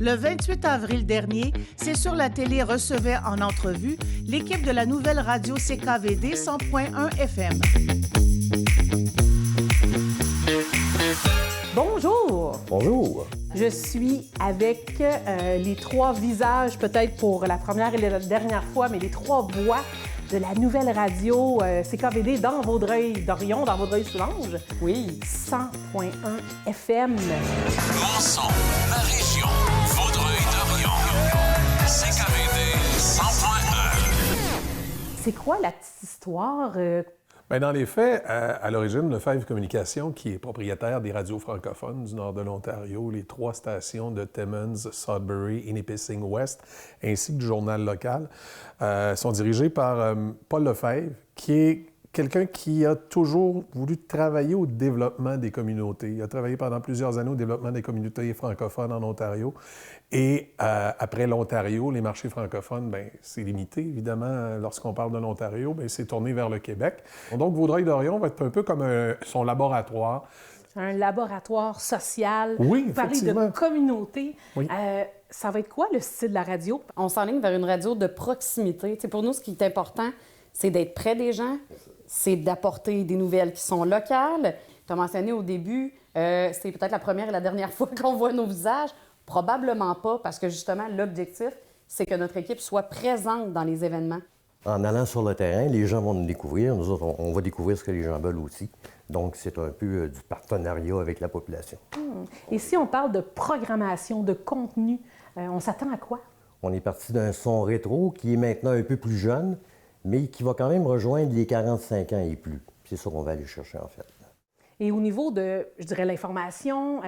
Le 28 avril dernier, C'est sur la télé recevait en entrevue l'équipe de la nouvelle radio CKVD 100.1 FM. Bonjour! Bonjour! Je suis avec les trois visages, peut-être pour la première et la dernière fois, mais les trois voix de la nouvelle radio CKVD dans Vaudreuil-Dorion, dans Vaudreuil-Soulanges. Oui. 100.1 FM. Mon son, ma région, Vaudreuil-Dorion. CKVD 100.1. C'est quoi la petite histoire? Bien, dans les faits, à l'origine, Lefebvre Communication, qui est propriétaire des radios francophones du nord de l'Ontario, les trois stations de Timmins, Sudbury et Nipissing West, ainsi que du journal local, sont dirigées par Paul Lefebvre, qui est quelqu'un qui a toujours voulu travailler au développement des communautés. Il a travaillé pendant plusieurs années au développement des communautés francophones en Ontario. Et après l'Ontario, les marchés francophones, bien, c'est limité, évidemment. Lorsqu'on parle de l'Ontario, bien, c'est tourné vers le Québec. Donc, Vaudreuil-Dorion va être un peu comme son laboratoire. Un laboratoire social. Oui, vous parlez effectivement. de communauté. Oui. Ça va être quoi le style de la radio? On s'enligne vers une radio de proximité. T'sais, pour nous, ce qui est important, c'est d'être près des gens, c'est d'apporter des nouvelles qui sont locales. Tu as mentionné au début, c'est peut-être la première et la dernière fois qu'on voit nos visages. Probablement pas, parce que justement, l'objectif, c'est que notre équipe soit présente dans les événements. En allant sur le terrain, les gens vont nous découvrir. Nous autres, on va découvrir ce que les gens veulent aussi. Donc, c'est un peu du partenariat avec la population. Et si on parle de programmation, de contenu, on s'attend à quoi? On est parti d'un son rétro qui est maintenant un peu plus jeune, mais qui va quand même rejoindre les 45 ans et plus. C'est ça qu'on va aller chercher, en fait. Et au niveau de, je dirais, l'information,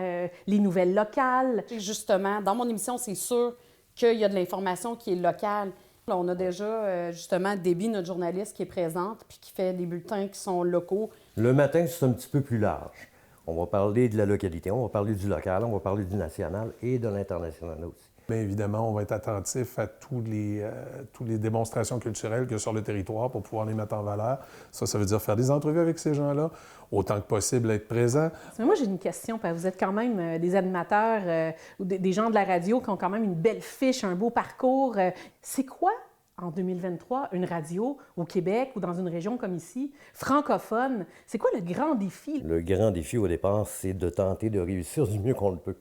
les nouvelles locales. Justement, dans mon émission, c'est sûr qu'il y a de l'information qui est locale. Là, on a déjà, justement, Déby, notre journaliste, qui est présente puis qui fait des bulletins qui sont locaux. Le matin, c'est un petit peu plus large. On va parler de la localité, on va parler du local, on va parler du national et de l'international aussi. Bien évidemment, on va être attentif à toutes les démonstrations culturelles qu'il y a sur le territoire pour pouvoir les mettre en valeur. Ça veut dire faire des entrevues avec ces gens-là, autant que possible être présent. Mais moi, j'ai une question, parce que vous êtes quand même des animateurs ou des gens de la radio qui ont quand même une belle fiche, un beau parcours. C'est quoi, en 2023, une radio au Québec ou dans une région comme ici, francophone? C'est quoi le grand défi? Le grand défi au départ, c'est de tenter de réussir du mieux qu'on le peut.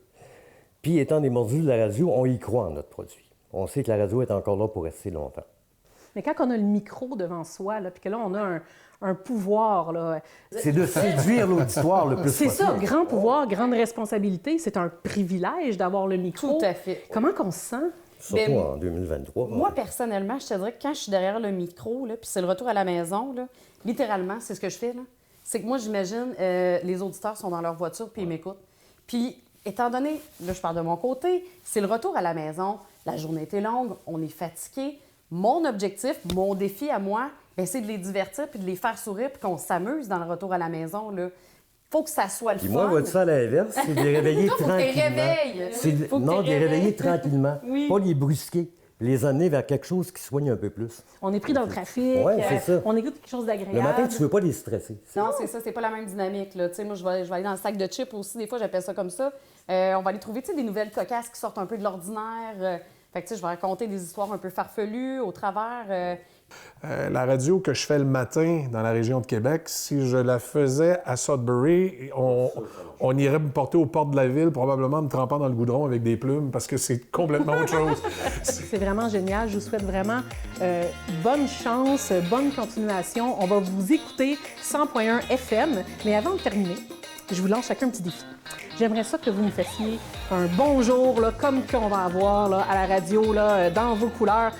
Puis, étant des mordus de la radio, on y croit en notre produit. On sait que la radio est encore là pour rester longtemps. Mais quand on a le micro devant soi, là, puis que là, on a un pouvoir, là... C'est de séduire l'auditoire le plus possible. C'est ça, grand pouvoir, grande responsabilité. C'est un privilège d'avoir le micro. Tout à fait. Comment qu'on se sent? Surtout Ben, en 2023. Moi, personnellement, je te dirais que quand je suis derrière le micro, là, puis c'est le retour à la maison, là, littéralement, c'est ce que je fais. Là. C'est que moi, j'imagine, les auditeurs sont dans leur voiture puis ils m'écoutent. Puis, étant donné, là, je parle de mon côté, c'est le retour à la maison. La journée était longue, on est fatigué. Mon objectif, mon défi à moi, bien, c'est de les divertir puis de les faire sourire puis qu'on s'amuse dans le retour à la maison. Il faut que ça soit le Puis fun. moi, votre ça à l'inverse, c'est de les réveiller Toi, faut que tu les tranquillement. réveilles. Faut que Non, tu de les réveiller tranquillement. Oui. Pas les brusquer. Les amener vers quelque chose qui soigne un peu plus. On est pris dans le trafic, Ouais, c'est ça. on écoute quelque chose d'agréable. Le matin, tu ne veux pas les stresser. Non, c'est ça, c'est pas la même dynamique. Là. Tu sais, moi, je vais aller dans le sac de chips aussi, des fois, j'appelle ça comme ça. On va aller trouver tu sais, des nouvelles cocasses qui sortent un peu de l'ordinaire. Fait que, tu sais, je vais raconter des histoires un peu farfelues au travers. La radio que je fais le matin dans la région de Québec, si je la faisais à Sudbury, on irait me porter aux portes de la ville, probablement me trempant dans le goudron avec des plumes, parce que c'est complètement autre chose. C'est vraiment génial. Je vous souhaite vraiment bonne chance, bonne continuation. On va vous écouter 100.1 FM. Mais avant de terminer, je vous lance chacun un petit défi. J'aimerais ça que vous me fassiez un bonjour, là, comme qu'on va avoir là, à la radio, là, dans vos couleurs.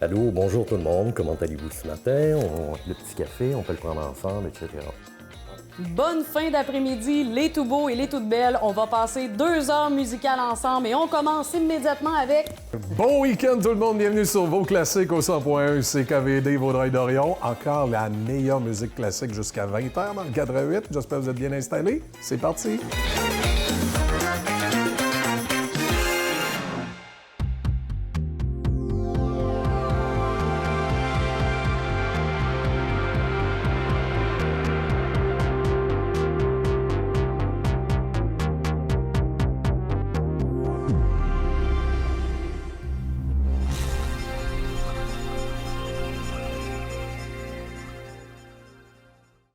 Allô, bonjour tout le monde, comment allez-vous ce matin? Le petit café, on peut le prendre ensemble, etc. Bonne fin d'après-midi, les tout beaux et les toutes belles. On va passer 2 heures musicales ensemble et on commence immédiatement avec... Bon week-end tout le monde, bienvenue sur vos classiques au 100.1 CKVD Vaudreuil-Dorion. Encore la meilleure musique classique jusqu'à 20h dans le 4 à 8. J'espère que vous êtes bien installés. C'est parti!